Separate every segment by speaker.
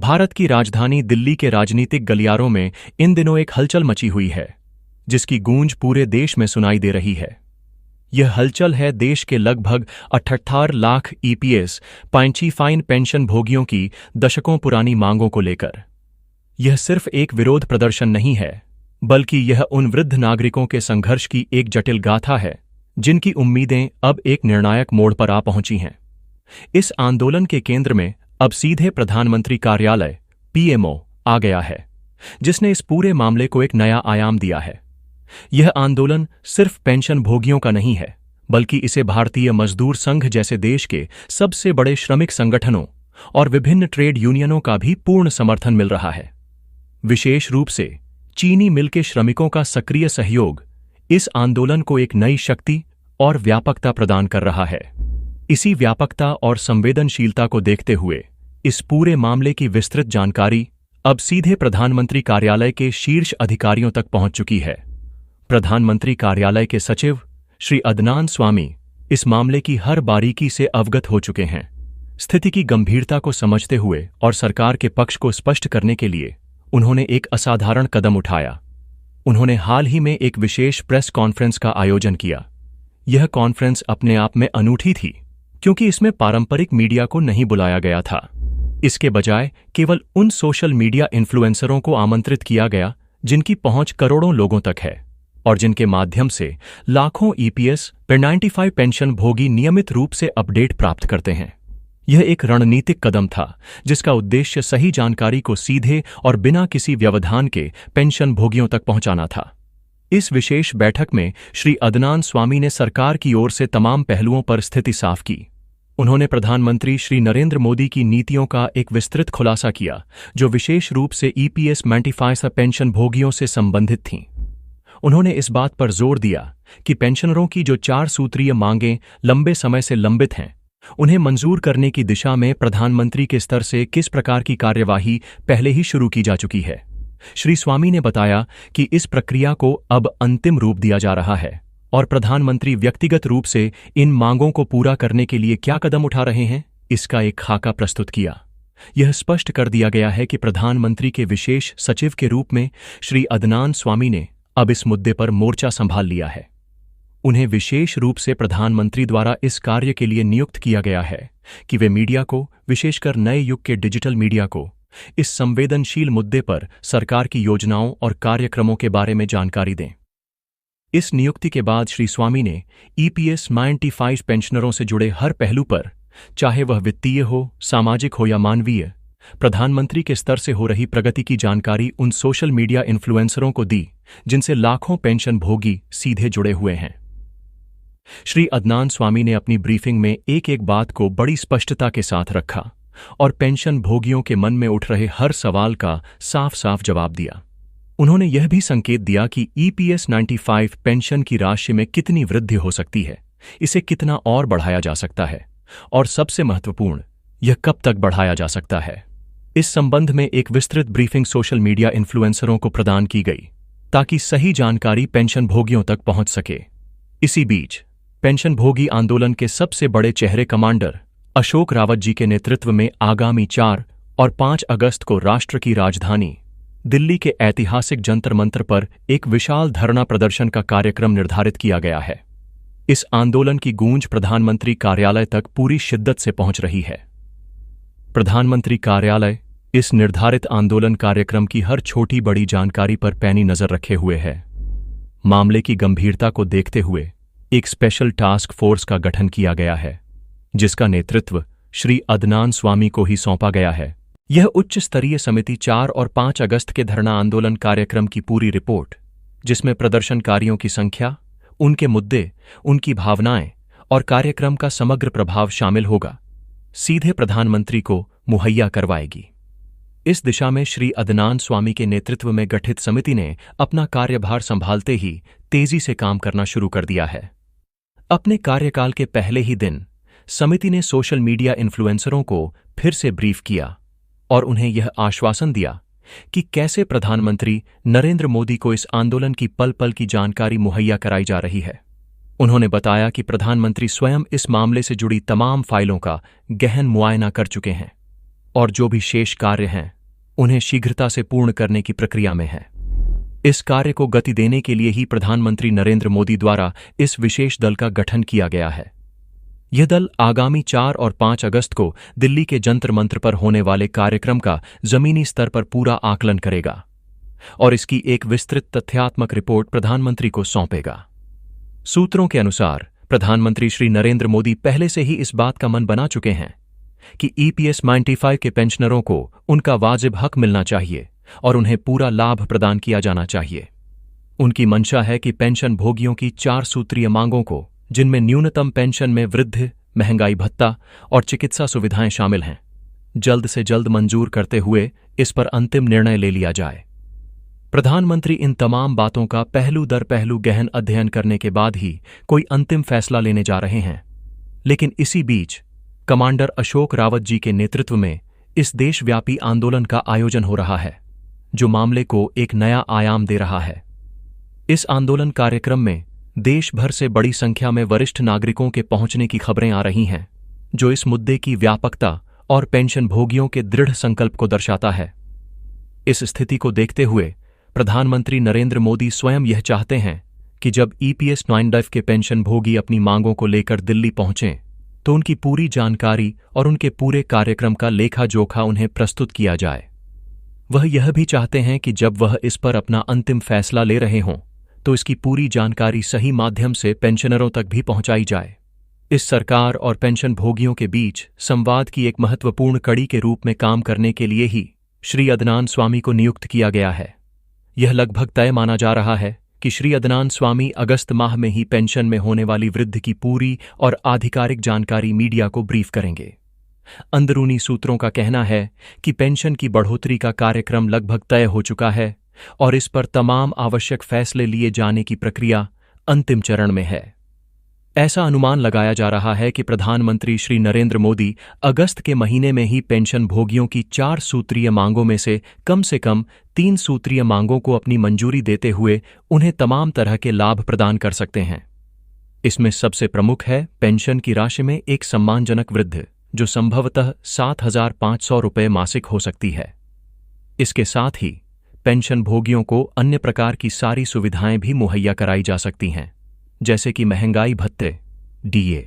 Speaker 1: भारत की राजधानी दिल्ली के राजनीतिक गलियारों में इन दिनों एक हलचल मची हुई है, जिसकी गूंज पूरे देश में सुनाई दे रही है। यह हलचल है देश के लगभग 78 लाख ईपीएस फाइन पेंशन भोगियों की दशकों पुरानी मांगों को लेकर। यह सिर्फ एक विरोध प्रदर्शन नहीं है, बल्कि यह उन वृद्ध नागरिकों के संघर्ष की एक जटिल गाथा है, जिनकी उम्मीदें अब एक निर्णायक मोड़ पर आ पहुंची हैं। इस आंदोलन के केंद्र में अब सीधे प्रधानमंत्री कार्यालय पीएमओ आ गया है, जिसने इस पूरे मामले को एक नया आयाम दिया है। यह आंदोलन सिर्फ पेंशन भोगियों का नहीं है, बल्कि इसे भारतीय मजदूर संघ जैसे देश के सबसे बड़े श्रमिक संगठनों और विभिन्न ट्रेड यूनियनों का भी पूर्ण समर्थन मिल रहा है। विशेष रूप से चीनी मिल के श्रमिकों का सक्रिय सहयोग इस आंदोलन को एक नई शक्ति और व्यापकता प्रदान कर रहा है। इसी व्यापकता और संवेदनशीलता को देखते हुए इस पूरे मामले की विस्तृत जानकारी अब सीधे प्रधानमंत्री कार्यालय के शीर्ष अधिकारियों तक पहुंच चुकी है। प्रधानमंत्री कार्यालय के सचिव श्री अदनान स्वामी इस मामले की हर बारीकी से अवगत हो चुके हैं। स्थिति की गंभीरता को समझते हुए और सरकार के पक्ष को स्पष्ट करने के लिए उन्होंने एक असाधारण कदम उठाया। उन्होंने हाल ही में एक विशेष प्रेस कॉन्फ्रेंस का आयोजन किया। यह कॉन्फ्रेंस अपने आप में अनूठी थी, क्योंकि इसमें पारंपरिक मीडिया को नहीं बुलाया गया था। इसके बजाय केवल उन सोशल मीडिया इन्फ्लुएंसरों को आमंत्रित किया गया जिनकी पहुंच करोड़ों लोगों तक है और जिनके माध्यम से लाखों ईपीएस 95 पेंशन भोगी नियमित रूप से अपडेट प्राप्त करते हैं। यह एक रणनीतिक कदम था, जिसका उद्देश्य सही जानकारी को सीधे और बिना किसी व्यवधान के पेंशन भोगियों तक पहुंचाना था। इस विशेष बैठक में श्री अदनान स्वामी ने सरकार की ओर से तमाम पहलुओं पर स्थिति साफ की। उन्होंने प्रधानमंत्री श्री नरेंद्र मोदी की नीतियों का एक विस्तृत खुलासा किया, जो विशेष रूप से ईपीएस 95 पेंशन भोगियों से संबंधित थीं। उन्होंने इस बात पर जोर दिया कि पेंशनरों की जो 4 सूत्रीय मांगें लंबे समय से लंबित हैं, उन्हें मंजूर करने की दिशा में प्रधानमंत्री के स्तर से किस प्रकार की कार्यवाही पहले ही शुरू की जा चुकी है। श्री स्वामी ने बताया कि इस प्रक्रिया को अब अंतिम रूप दिया जा रहा है और प्रधानमंत्री व्यक्तिगत रूप से इन मांगों को पूरा करने के लिए क्या कदम उठा रहे हैं, इसका एक खाका प्रस्तुत किया। यह स्पष्ट कर दिया गया है कि प्रधानमंत्री के विशेष सचिव के रूप में श्री अदनान स्वामी ने अब इस मुद्दे पर मोर्चा संभाल लिया है। उन्हें विशेष रूप से प्रधानमंत्री द्वारा इस कार्य के लिए नियुक्त किया गया है कि वे मीडिया को, विशेषकर नए युग के डिजिटल मीडिया को, इस संवेदनशील मुद्दे पर सरकार की योजनाओं और कार्यक्रमों के बारे में जानकारी दें। इस नियुक्ति के बाद श्री स्वामी ने ईपीएस 95 पेंशनरों से जुड़े हर पहलू पर, चाहे वह वित्तीय हो, सामाजिक हो या मानवीय, प्रधानमंत्री के स्तर से हो रही प्रगति की जानकारी उन सोशल मीडिया इन्फ्लुएंसरों को दी जिनसे लाखों पेंशन भोगी सीधे जुड़े हुए हैं। श्री अदनान स्वामी ने अपनी ब्रीफिंग में एक एक बात को बड़ी स्पष्टता के साथ रखा और पेंशन भोगियों के मन में उठ रहे हर सवाल का साफ साफ जवाब दिया। उन्होंने यह भी संकेत दिया कि ईपीएस 95 पेंशन की राशि में कितनी वृद्धि हो सकती है, इसे कितना और बढ़ाया जा सकता है और सबसे महत्वपूर्ण, यह कब तक बढ़ाया जा सकता है। इस संबंध में एक विस्तृत ब्रीफिंग सोशल मीडिया इन्फ्लुएंसरों को प्रदान की गई ताकि सही जानकारी पेंशन भोगियों तक पहुंच सके। इसी बीच पेंशन भोगी आंदोलन के सबसे बड़े चेहरे कमांडर अशोक रावत जी के नेतृत्व में आगामी 4 और 5 अगस्त को राष्ट्र की राजधानी दिल्ली के ऐतिहासिक जंतर मंतर पर एक विशाल धरना प्रदर्शन का कार्यक्रम निर्धारित किया गया है। इस आंदोलन की गूंज प्रधानमंत्री कार्यालय तक पूरी शिद्दत से पहुंच रही है। प्रधानमंत्री कार्यालय इस निर्धारित आंदोलन कार्यक्रम की हर छोटी बड़ी जानकारी पर पैनी नजर रखे हुए है। मामले की गंभीरता को देखते हुए एक स्पेशल टास्क फोर्स का गठन किया गया है, जिसका नेतृत्व श्री अदनान स्वामी को ही सौंपा गया है। यह उच्च स्तरीय समिति 4 और 5 अगस्त के धरना आंदोलन कार्यक्रम की पूरी रिपोर्ट, जिसमें प्रदर्शनकारियों की संख्या, उनके मुद्दे, उनकी भावनाएं और कार्यक्रम का समग्र प्रभाव शामिल होगा, सीधे प्रधानमंत्री को मुहैया करवाएगी। इस दिशा में श्री अदनान स्वामी के नेतृत्व में गठित समिति ने अपना कार्यभार संभालते ही तेजी से काम करना शुरू कर दिया है। अपने कार्यकाल के पहले ही दिन समिति ने सोशल मीडिया इन्फ्लुएंसरों को फिर से ब्रीफ किया और उन्हें यह आश्वासन दिया कि कैसे प्रधानमंत्री नरेंद्र मोदी को इस आंदोलन की पल पल की जानकारी मुहैया कराई जा रही है। उन्होंने बताया कि प्रधानमंत्री स्वयं इस मामले से जुड़ी तमाम फाइलों का गहन मुआयना कर चुके हैं। और जो भी शेष कार्य हैं उन्हें शीघ्रता से पूर्ण करने की प्रक्रिया में है। इस कार्य को गति देने के लिए ही प्रधानमंत्री नरेंद्र मोदी द्वारा इस विशेष दल का गठन किया गया है। यह दल आगामी 4 और 5 अगस्त को दिल्ली के जंतर मंतर पर होने वाले कार्यक्रम का जमीनी स्तर पर पूरा आकलन करेगा और इसकी एक विस्तृत तथ्यात्मक रिपोर्ट प्रधानमंत्री को सौंपेगा। सूत्रों के अनुसार प्रधानमंत्री श्री नरेंद्र मोदी पहले से ही इस बात का मन बना चुके हैं कि EPS 95 के पेंशनरों को उनका वाजिब हक मिलना चाहिए और उन्हें पूरा लाभ प्रदान किया जाना चाहिए। उनकी मंशा है कि पेंशन भोगियों की 4 सूत्रीय मांगों को, जिनमें न्यूनतम पेंशन में वृद्धि, महंगाई भत्ता और चिकित्सा सुविधाएं शामिल हैं, जल्द से जल्द मंजूर करते हुए इस पर अंतिम निर्णय ले लिया जाए। प्रधानमंत्री इन तमाम बातों का पहलू दर पहलू गहन अध्ययन करने के बाद ही कोई अंतिम फैसला लेने जा रहे हैं। लेकिन इसी बीच कमांडर अशोक रावत जी के नेतृत्व में इस देशव्यापी आंदोलन का आयोजन हो रहा है, जो मामले को एक नया आयाम दे रहा है। इस आंदोलन कार्यक्रम में देश भर से बड़ी संख्या में वरिष्ठ नागरिकों के पहुंचने की खबरें आ रही हैं, जो इस मुद्दे की व्यापकता और पेंशन भोगियों के दृढ़ संकल्प को दर्शाता है। इस स्थिति को देखते हुए प्रधानमंत्री नरेंद्र मोदी स्वयं यह चाहते हैं कि जब EPS 95 के पेंशन भोगी अपनी मांगों को लेकर दिल्ली पहुंचें तो उनकी पूरी जानकारी और उनके पूरे कार्यक्रम का लेखा जोखा उन्हें प्रस्तुत किया जाए। वह यह भी चाहते हैं कि जब वह इस पर अपना अंतिम फैसला ले रहे हों तो इसकी पूरी जानकारी सही माध्यम से पेंशनरों तक भी पहुंचाई जाए। इस सरकार और पेंशन भोगियों के बीच संवाद की एक महत्वपूर्ण कड़ी के रूप में काम करने के लिए ही श्री अदनान स्वामी को नियुक्त किया गया है। यह लगभग तय माना जा रहा है कि श्री अदनान स्वामी अगस्त माह में ही पेंशन में होने वाली वृद्धि की पूरी और आधिकारिक जानकारी मीडिया को ब्रीफ करेंगे। अंदरूनी सूत्रों का कहना है कि पेंशन की बढ़ोतरी का कार्यक्रम लगभग तय हो चुका है और इस पर तमाम आवश्यक फैसले लिए जाने की प्रक्रिया अंतिम चरण में है। ऐसा अनुमान लगाया जा रहा है कि प्रधानमंत्री श्री नरेंद्र मोदी अगस्त के महीने में ही पेंशन भोगियों की 4 सूत्रीय मांगों में से कम 3 सूत्रीय मांगों को अपनी मंजूरी देते हुए उन्हें तमाम तरह के लाभ प्रदान कर सकते हैं। इसमें सबसे प्रमुख है पेंशन की राशि में एक सम्मानजनक वृद्धि, जो संभवतः 7,500 रुपये मासिक हो सकती है। इसके साथ ही पेंशन भोगियों को अन्य प्रकार की सारी सुविधाएं भी मुहैया कराई जा सकती हैं, जैसे कि महंगाई भत्ते DA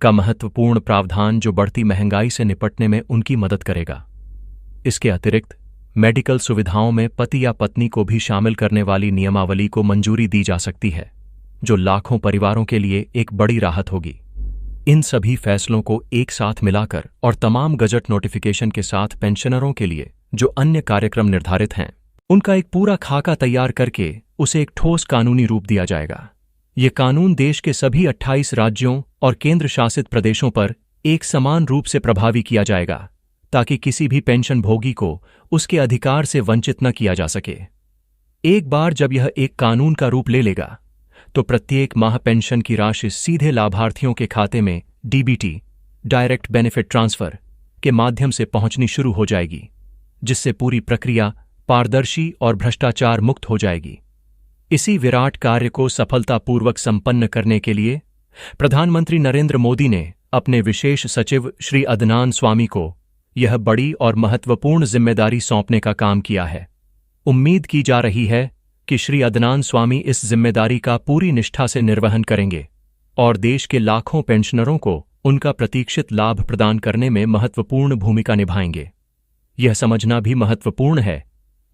Speaker 1: का महत्वपूर्ण प्रावधान, जो बढ़ती महंगाई से निपटने में उनकी मदद करेगा। इसके अतिरिक्त मेडिकल सुविधाओं में पति या पत्नी को भी शामिल करने वाली नियमावली को मंजूरी दी जा सकती है, जो लाखों परिवारों के लिए एक बड़ी राहत होगी। इन सभी फैसलों को एक साथ मिलाकर और तमाम गजट नोटिफिकेशन के साथ पेंशनरों के लिए जो अन्य कार्यक्रम निर्धारित हैं, उनका एक पूरा खाका तैयार करके उसे एक ठोस कानूनी रूप दिया जाएगा। ये कानून देश के सभी 28 राज्यों और केंद्र शासित प्रदेशों पर एक समान रूप से प्रभावी किया जाएगा, ताकि किसी भी पेंशन भोगी को उसके अधिकार से वंचित न किया जा सके। एक बार जब यह एक कानून का रूप ले लेगा तो प्रत्येक माह पेंशन की राशि सीधे लाभार्थियों के खाते में DBT डायरेक्ट बेनिफिट ट्रांसफर के माध्यम से पहुंचनी शुरू हो जाएगी, जिससे पूरी प्रक्रिया पारदर्शी और भ्रष्टाचार मुक्त हो जाएगी। इसी विराट कार्य को सफलतापूर्वक संपन्न करने के लिए प्रधानमंत्री नरेंद्र मोदी ने अपने विशेष सचिव श्री अदनान स्वामी को यह बड़ी और महत्वपूर्ण जिम्मेदारी सौंपने का काम किया है। उम्मीद की जा रही है कि श्री अदनान स्वामी इस जिम्मेदारी का पूरी निष्ठा से निर्वहन करेंगे और देश के लाखों पेंशनरों को उनका प्रतीक्षित लाभ प्रदान करने में महत्वपूर्ण भूमिका निभाएंगे। यह समझना भी महत्वपूर्ण है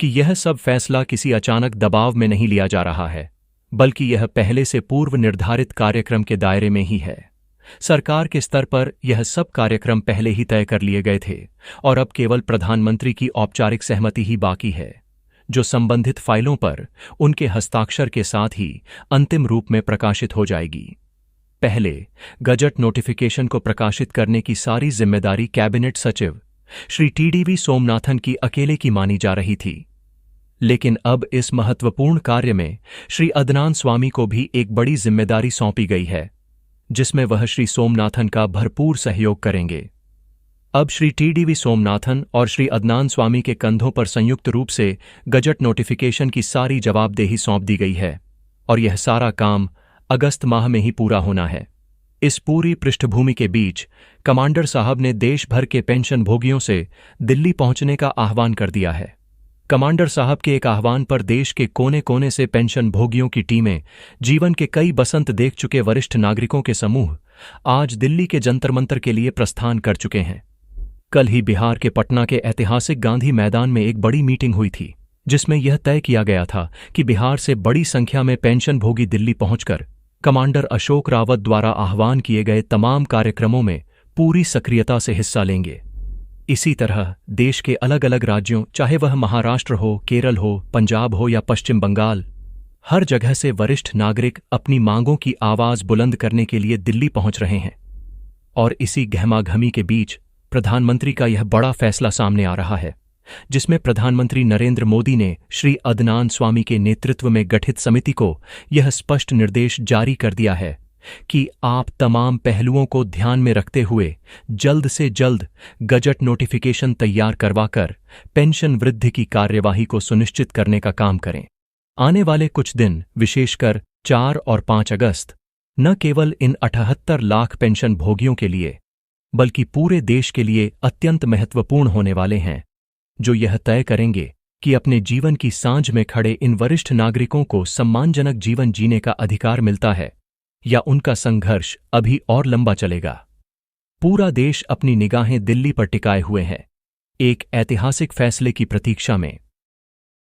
Speaker 1: कि यह सब फैसला किसी अचानक दबाव में नहीं लिया जा रहा है, बल्कि यह पहले से पूर्व निर्धारित कार्यक्रम के दायरे में ही है। सरकार के स्तर पर यह सब कार्यक्रम पहले ही तय कर लिए गए थे और अब केवल प्रधानमंत्री की औपचारिक सहमति ही बाकी है, जो संबंधित फाइलों पर उनके हस्ताक्षर के साथ ही अंतिम रूप में प्रकाशित हो जाएगी। पहले गजट नोटिफिकेशन को प्रकाशित करने की सारी जिम्मेदारी कैबिनेट सचिव श्री TDV सोमनाथन की अकेले की मानी जा रही थी, लेकिन अब इस महत्वपूर्ण कार्य में श्री अदनान स्वामी को भी एक बड़ी जिम्मेदारी सौंपी गई है, जिसमें वह श्री सोमनाथन का भरपूर सहयोग करेंगे। अब श्री TDV सोमनाथन और श्री अदनान स्वामी के कंधों पर संयुक्त रूप से गजट नोटिफिकेशन की सारी जवाबदेही सौंप दी गई है और यह सारा काम अगस्त माह में ही पूरा होना है। इस पूरी पृष्ठभूमि के बीच कमांडर साहब ने देश भर के पेंशन भोगियों से दिल्ली पहुंचने का आह्वान कर दिया है। कमांडर साहब के एक आह्वान पर देश के कोने कोने से पेंशन भोगियों की टीमें, जीवन के कई बसंत देख चुके वरिष्ठ नागरिकों के समूह आज दिल्ली के जंतर मंतर के लिए प्रस्थान कर चुके हैं। कल ही बिहार के पटना के ऐतिहासिक गांधी मैदान में एक बड़ी मीटिंग हुई थी, जिसमें यह तय किया गया था कि बिहार से बड़ी संख्या में पेंशन भोगी दिल्ली पहुंचकर कमांडर अशोक रावत द्वारा आह्वान किए गए तमाम कार्यक्रमों में पूरी सक्रियता से हिस्सा लेंगे। इसी तरह देश के अलग अलग राज्यों, चाहे वह महाराष्ट्र हो, केरल हो, पंजाब हो या पश्चिम बंगाल, हर जगह से वरिष्ठ नागरिक अपनी मांगों की आवाज बुलंद करने के लिए दिल्ली पहुंच रहे हैं। और इसी गहमागहमी के बीच प्रधानमंत्री का यह बड़ा फैसला सामने आ रहा है, जिसमें प्रधानमंत्री नरेंद्र मोदी ने श्री अदनान स्वामी के नेतृत्व में गठित समिति को यह स्पष्ट निर्देश जारी कर दिया है कि आप तमाम पहलुओं को ध्यान में रखते हुए जल्द से जल्द गजट नोटिफिकेशन तैयार करवाकर पेंशन वृद्धि की कार्यवाही को सुनिश्चित करने का काम करें। आने वाले कुछ दिन, विशेषकर 4 और 5 अगस्त, न केवल इन 78 लाख पेंशन भोगियों के लिए बल्कि पूरे देश के लिए अत्यंत महत्वपूर्ण होने वाले हैं, जो यह तय करेंगे कि अपने जीवन की सांझ में खड़े इन वरिष्ठ नागरिकों को सम्मानजनक जीवन जीने का अधिकार मिलता है या उनका संघर्ष अभी और लंबा चलेगा। पूरा देश अपनी निगाहें दिल्ली पर टिकाए हुए है, एक ऐतिहासिक फैसले की प्रतीक्षा में।